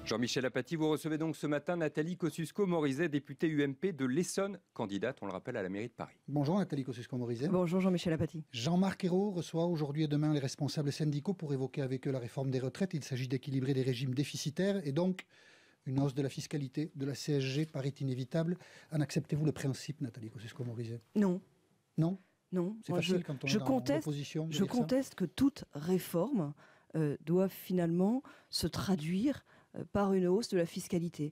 Jean-Michel Apathy, vous recevez donc ce matin Nathalie Kosciusko-Morizet, députée UMP de l'Essonne, candidate, on le rappelle, à la mairie de Paris. Bonjour Nathalie Kosciusko-Morizet. Bonjour Jean-Michel Apathy. Jean-Marc Ayrault reçoit aujourd'hui et demain les responsables syndicaux pour évoquer avec eux la réforme des retraites. Il s'agit d'équilibrer des régimes déficitaires et donc une hausse de la fiscalité, de la CSG paraît inévitable. En acceptez-vous le principe, Nathalie Kosciusko-Morizet? Non. Non? Non. C'est facile quand on est dans l'opposition. Je conteste que toute réforme doit finalement se traduire par une hausse de la fiscalité.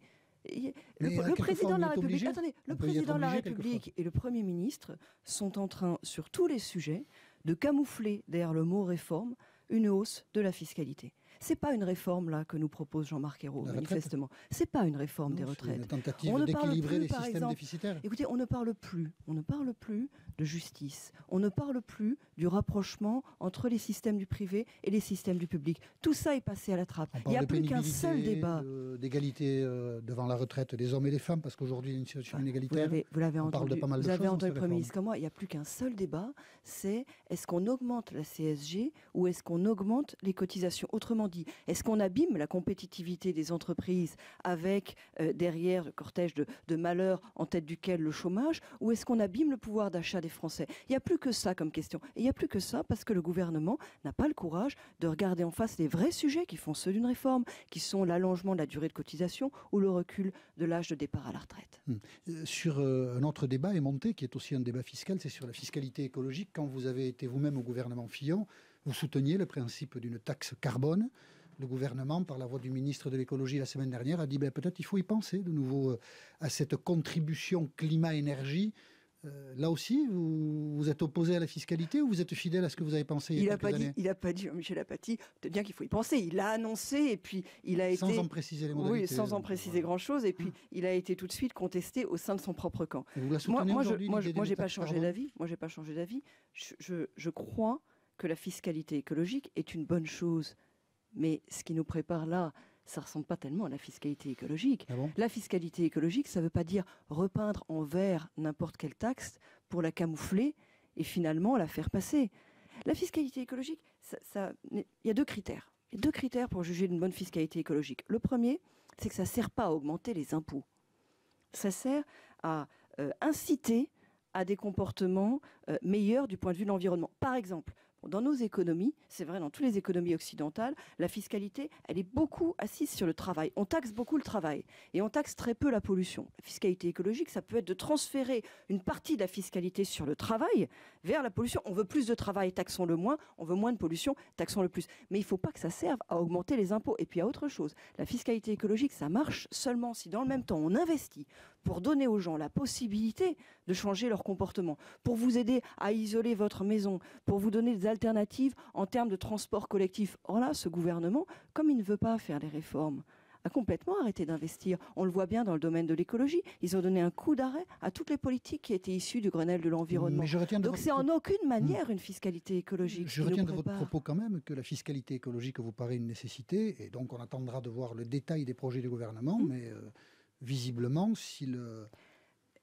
Le président de la République, le président de la République et le Premier ministre sont en train, sur tous les sujets, de camoufler derrière le mot réforme une hausse de la fiscalité. C'est pas une réforme là que nous propose Jean-Marc Ayrault, manifestement. C'est pas une réforme des retraites. Une tentative d'équilibrer les systèmes déficitaires. Écoutez, on ne parle plus de justice. On ne parle plus du rapprochement entre les systèmes du privé et les systèmes du public. Tout ça est passé à la trappe. Il n'y a plus qu'un seul débat. D'égalité devant la retraite des hommes et des femmes, parce qu'aujourd'hui il y a une situation inégalitaire. Vous l'avez entendu. Parle de pas mal de vous avez choses entendu le Premier ministre comme moi. Il n'y a plus qu'un seul débat. C'est est-ce qu'on augmente la CSG ou est-ce qu'on augmente les cotisations? Autrement dit, est-ce qu'on abîme la compétitivité des entreprises avec derrière le cortège de malheurs en tête duquel le chômage, ou est-ce qu'on abîme le pouvoir d'achat des Français? Il n'y a plus que ça comme question. Et il n'y a plus que ça parce que le gouvernement n'a pas le courage de regarder en face les vrais sujets qui font ceux d'une réforme, qui sont l'allongement de la durée de cotisation ou le recul de l'âge de départ à la retraite. Sur un autre débat est monté, qui est aussi un débat fiscal, c'est sur la fiscalité écologique. Quand vous avez été vous-même au gouvernement Fillon, vous souteniez le principe d'une taxe carbone. Le gouvernement, par la voix du ministre de l'écologie la semaine dernière, a dit peut-être il faut y penser de nouveau à cette contribution climat-énergie. Là aussi, vous êtes opposé à la fiscalité ou vous êtes fidèle à ce que vous avez pensé il y a quelques années? Il n'a pas dit, Jean-Michel Apathy, de bien qu'il faut y penser. Il l'a annoncé et puis il a été... Sans en préciser les modalités. Oui, sans en préciser grand-chose. Et puis il a été tout de suite contesté au sein de son propre camp. Et vous la soutenez aujourd'hui? Moi, j'ai pas changé d'avis. Moi, j'ai pas changé d'avis. Je crois que la fiscalité écologique est une bonne chose. Mais ce qui nous prépare là, ça ne ressemble pas tellement à la fiscalité écologique. Ah bon? La fiscalité écologique, ça ne veut pas dire repeindre en vert n'importe quelle taxe pour la camoufler et finalement la faire passer. La fiscalité écologique, il y a deux critères. Il y a deux critères pour juger d'une bonne fiscalité écologique. Le premier, c'est que ça ne sert pas à augmenter les impôts. Ça sert à inciter à des comportements meilleurs du point de vue de l'environnement. Par exemple, dans nos économies, c'est vrai dans toutes les économies occidentales, la fiscalité, elle est beaucoup assise sur le travail. On taxe beaucoup le travail et on taxe très peu la pollution. La fiscalité écologique, ça peut être de transférer une partie de la fiscalité sur le travail vers la pollution. On veut plus de travail, taxons-le moins. On veut moins de pollution, taxons-le plus. Mais il ne faut pas que ça serve à augmenter les impôts. Et puis il y a autre chose. La fiscalité écologique, ça marche seulement si dans le même temps on investit pour donner aux gens la possibilité de changer leur comportement, pour vous aider à isoler votre maison, pour vous donner des alternatives en termes de transport collectif. Or là, ce gouvernement, comme il ne veut pas faire les réformes, a complètement arrêté d'investir. On le voit bien dans le domaine de l'écologie. Ils ont donné un coup d'arrêt à toutes les politiques qui étaient issues du Grenelle de l'environnement. Donc c'est en aucune manière une fiscalité écologique. Je retiens de votre propos quand même que la fiscalité écologique vous paraît une nécessité, et donc on attendra de voir le détail des projets du gouvernement, mais visiblement, si le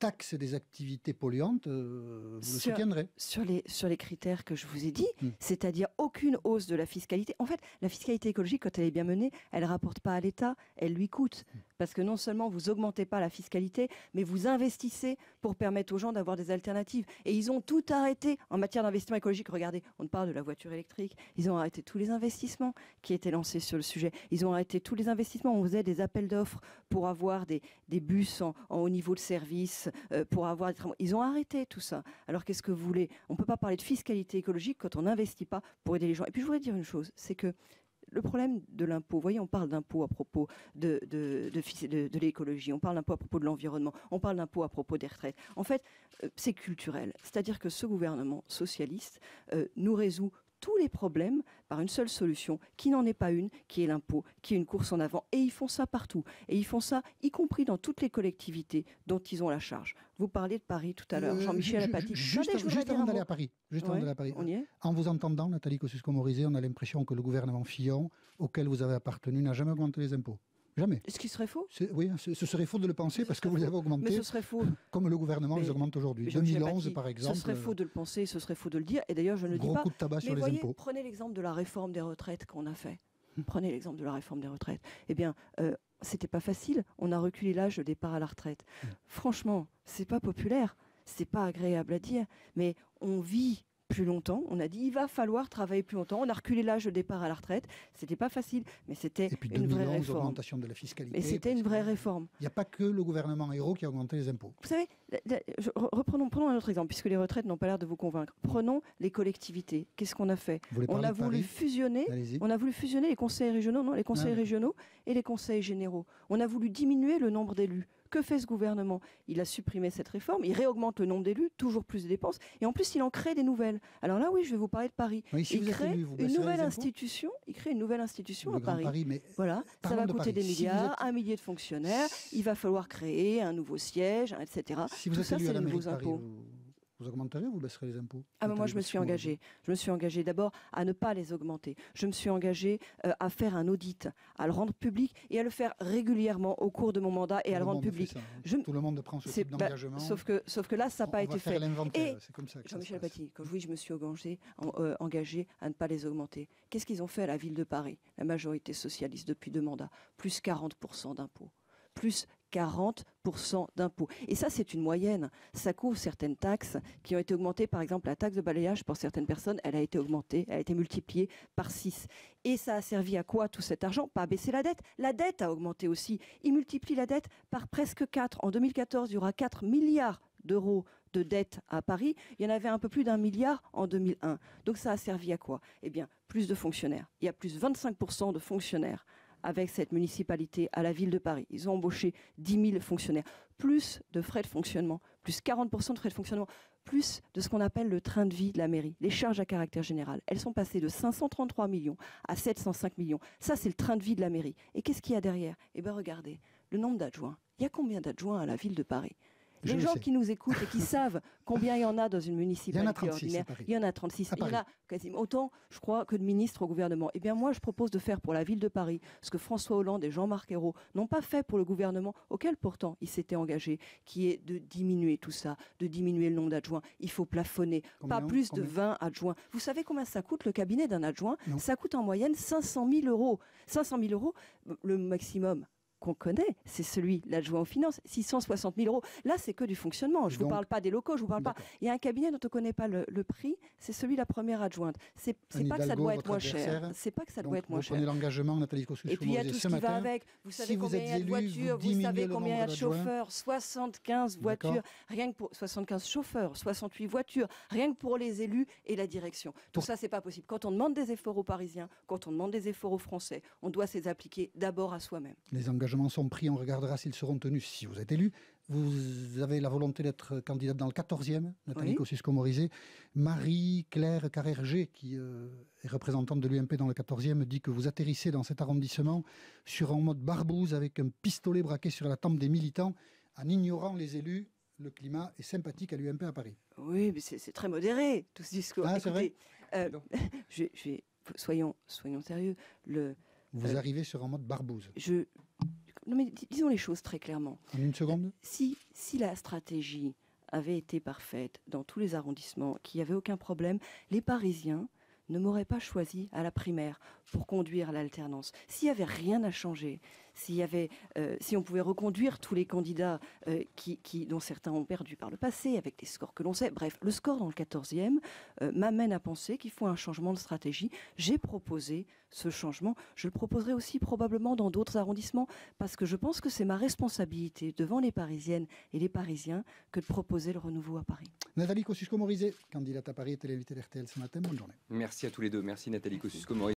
taxe des activités polluantes, vous le soutiendrez. Sur les critères que je vous ai dit, c'est-à-dire aucune hausse de la fiscalité. En fait, la fiscalité écologique, quand elle est bien menée, elle ne rapporte pas à l'État, elle lui coûte. Parce que non seulement vous augmentez pas la fiscalité, mais vous investissez pour permettre aux gens d'avoir des alternatives. Et ils ont tout arrêté en matière d'investissement écologique. Regardez, on parle de la voiture électrique. Ils ont arrêté tous les investissements qui étaient lancés sur le sujet. Ils ont arrêté tous les investissements. On faisait des appels d'offres pour avoir des bus en haut niveau de service, pour avoir des travaux. Ils ont arrêté tout ça. Alors qu'est-ce que vous voulez? On ne peut pas parler de fiscalité écologique quand on n'investit pas pour aider les gens. Et puis je voudrais dire une chose, c'est que le problème de l'impôt, vous voyez, on parle d'impôt à propos de l'écologie, on parle d'impôt à propos de l'environnement, on parle d'impôt à propos des retraites. En fait, c'est culturel. C'est-à-dire que ce gouvernement socialiste nous résout tous les problèmes par une seule solution, qui n'en est pas une, qui est l'impôt, qui est une course en avant. Et ils font ça partout. Et ils font ça, y compris dans toutes les collectivités dont ils ont la charge. Vous parliez de Paris tout à l'heure, Jean-Michel Apathy. Juste avant d'aller à Paris. On y est. En vous entendant, Nathalie Kosciusko-Morizet, on a l'impression que le gouvernement Fillon, auquel vous avez appartenu, n'a jamais augmenté les impôts. Jamais. Ce qui serait faux? Oui, ce serait faux de le penser parce que vous les avez augmentés. Mais ce serait faux. Comme le gouvernement les augmente aujourd'hui. 2011, par exemple. Ce serait faux de le penser, ce serait faux de le dire. Et d'ailleurs, je ne le dis pas. Gros coup de tabac sur les impôts. Prenez l'exemple de la réforme des retraites qu'on a fait. Prenez l'exemple de la réforme des retraites. Eh bien, c'était pas facile. On a reculé l'âge de départ à la retraite. Franchement, c'est pas populaire, c'est pas agréable à dire, mais on vit plus longtemps. On a dit il va falloir travailler plus longtemps. On a reculé l'âge de départ à la retraite. C'était pas facile, mais c'était une vraie réforme. Augmentation de la fiscalité. Mais c'était une vraie réforme. Il n'y a pas que le gouvernement Ayrault qui a augmenté les impôts. Vous savez, prenons un autre exemple, puisque les retraites n'ont pas l'air de vous convaincre. Prenons les collectivités. Qu'est-ce qu'on a fait? On a voulu fusionner les conseils régionaux, les conseils régionaux et les conseils généraux. On a voulu diminuer le nombre d'élus. Que fait ce gouvernement? Il a supprimé cette réforme, il réaugmente le nombre d'élus, toujours plus de dépenses, et en plus il en crée des nouvelles. Alors là, oui, je vais vous parler de Paris. Oui, si il crée une nouvelle institution. Il crée une nouvelle institution à Paris. Mais voilà, ça va coûter des milliards, un millier de fonctionnaires. Il va falloir créer un nouveau siège, etc. Si vous êtes élu à la mairie de Paris, vous augmenterez ou vous baisserez les impôts? Moi, je me suis engagée. Je me suis engagée d'abord à ne pas les augmenter. Je me suis engagée à faire un audit, à le rendre public et à le faire régulièrement au cours de mon mandat et à le rendre public. Tout le monde prend ce type d'engagement. Sauf que là, ça n'a pas été fait. Et Jean-Michel Paty, quand je me suis engagée à ne pas les augmenter, qu'est-ce qu'ils ont fait à la ville de Paris, la majorité socialiste, depuis 2 mandats? Plus 40% d'impôts. Plus 40% d'impôts. Et ça, c'est une moyenne. Ça couvre certaines taxes qui ont été augmentées. Par exemple, la taxe de balayage, pour certaines personnes, elle a été augmentée, elle a été multipliée par 6. Et ça a servi à quoi tout cet argent? Pas à baisser la dette. La dette a augmenté aussi. Il multiplie la dette par presque 4. En 2014, il y aura 4 milliards d'euros de dette à Paris. Il y en avait un peu plus d'1 milliard en 2001. Donc ça a servi à quoi? Eh bien, plus de fonctionnaires. Il y a plus 25% de fonctionnaires avec cette municipalité à la ville de Paris. Ils ont embauché 10 000 fonctionnaires, plus de frais de fonctionnement, plus 40% de frais de fonctionnement, plus de ce qu'on appelle le train de vie de la mairie, les charges à caractère général. Elles sont passées de 533 millions à 705 millions. Ça, c'est le train de vie de la mairie. Et qu'est-ce qu'il y a derrière? Eh bien, regardez, le nombre d'adjoints. Il y a combien d'adjoints à la ville de Paris? Les gens qui nous écoutent et qui savent combien il y en a dans une municipalité ordinaire, il y en a 36. Il y en a quasiment autant, je crois, que de ministres au gouvernement. Eh bien, moi, je propose de faire pour la ville de Paris ce que François Hollande et Jean-Marc Ayrault n'ont pas fait pour le gouvernement, auquel pourtant ils s'étaient engagés, qui est de diminuer tout ça, de diminuer le nombre d'adjoints. Il faut plafonner, pas plus de 20 adjoints. Vous savez combien ça coûte le cabinet d'un adjoint? Ça coûte en moyenne 500 000 euros. 500 000 euros, le maximum qu'on connaît, c'est celui de l'adjoint aux finances, 660 000 euros. Là, c'est que du fonctionnement. Je ne vous parle pas des locaux, je vous parle pas. Il y a un cabinet dont on ne connaît pas le prix, c'est celui de la première adjointe. C'est pas que ça doit être moins cher. C'est pas que ça doit être moins cher. Vous prenez l'engagement, Nathalie Kosciusko. Et puis il y a tout ce qui va avec. Vous savez combien il y a de voitures, vous savez combien il y a de chauffeurs, 75 voitures, rien que pour 75 chauffeurs, 68 voitures, rien que pour les élus et la direction. Tout ça, c'est pas possible. Quand on demande des efforts aux Parisiens, quand on demande des efforts aux Français, on doit les appliquer d'abord à soi-même. Les engagements sont pris, on regardera s'ils seront tenus si vous êtes élu. Vous avez la volonté d'être candidate dans le 14e, Nathalie Kosciusko-Morizet. Marie-Claire Carrère-G, qui est représentante de l'UMP dans le 14e, dit que vous atterrissez dans cet arrondissement sur un mode barbouze avec un pistolet braqué sur la tempe des militants en ignorant les élus. Le climat est sympathique à l'UMP à Paris. Oui, mais c'est très modéré, tout ce discours. Ah, c'est vrai. Soyons sérieux. Vous arrivez sur un mode barbouze. Non, mais disons les choses très clairement. En une seconde. Si la stratégie avait été parfaite dans tous les arrondissements, qu'il n'y avait aucun problème, les Parisiens ne m'auraient pas choisi à la primaire pour conduire l'alternance. S'il n'y avait rien à changer, si on pouvait reconduire tous les candidats dont certains ont perdu par le passé, avec des scores que l'on sait, bref, le score dans le 14e m'amène à penser qu'il faut un changement de stratégie. J'ai proposé ce changement. Je le proposerai aussi probablement dans d'autres arrondissements, parce que je pense que c'est ma responsabilité devant les Parisiennes et les Parisiens que de proposer le renouveau à Paris. Nathalie Kosciusko-Morizet, candidate à Paris, était l'invitée d'RTL ce matin. Bonne journée. Merci à tous les deux. Merci Nathalie Kosciusko-Morizet.